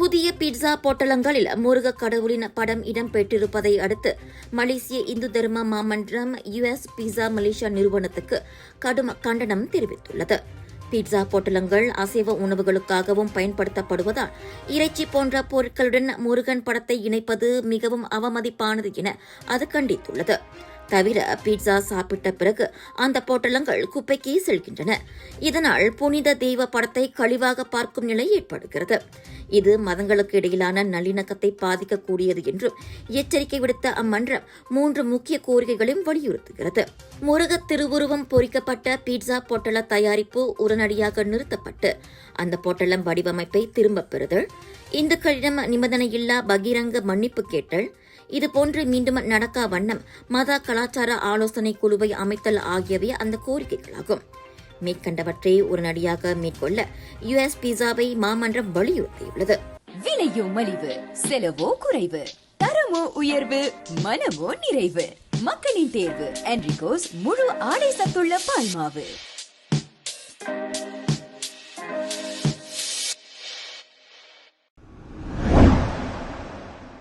புதிய பீட்சா பொட்டலங்களில் முருகக் கடவுளின் படம் இடம்பெற்றிருப்பதை அடுத்து மலேசிய இந்து தர்ம மாமன்றம் US பீட்சா மலேசியா நிறுவனத்துக்கு கடும் கண்டனம் தெரிவித்துள்ளது. பீட்சா பொட்டலங்கள் அசைவ உணவுகளுக்காகவும் பயன்படுத்தப்படுவதால் இறைச்சி போன்ற பொருட்களுடன் முருகன் படத்தை இணைப்பது மிகவும் அவமதிப்பானது என அது கண்டித்துள்ளது. தவிர பீட்சா சாப்பிட்ட பிறகு அந்த பொட்டலங்கள் குப்பைக்கு செல்கின்றன. இதனால் புனித தெய்வ படத்தை கழிவாக பார்க்கும் நிலை ஏற்படுகிறது. இது மதங்களுக்கு இடையிலான நல்லிணக்கத்தை பாதிக்கக்கூடியது என்றும் எச்சரிக்கை விடுத்த அம்மன்றம் 3 முக்கிய கோரிக்கைகளையும் வலியுறுத்துகிறது. முருக திருவுருவம் பொறிக்கப்பட்ட பீட்சா பொட்டல தயாரிப்பு உடனடியாக நிறுத்தப்பட்டு அந்த பொட்டலம் வடிவமைப்பை திரும்பப் பெறுதல், இந்துக்களிடம் நிபந்தனையில்லா பகிரங்க மன்னிப்பு கேட்டல், இதுபோன்று மீண்டும் நடக்கா வண்ணம் மத கலாச்சார ஆலோசனை குழுவை அமைத்தல் ஆகியவை அந்த கோரிக்கைகளாகும். மேற்கண்டவற்றை உடனடியாக மேற்கொள்ள US பீட்சாவை மாமன்றம் வலியுறுத்தியுள்ளது. விலையோ மலிவு, செலவோ குறைவு, தரமோ உயர்வு, மனமோ நிறைவு. மக்களின் தேர்வு என்ரிகோஸ் முழு ஆடை சத்துள்ள பால்மாவு.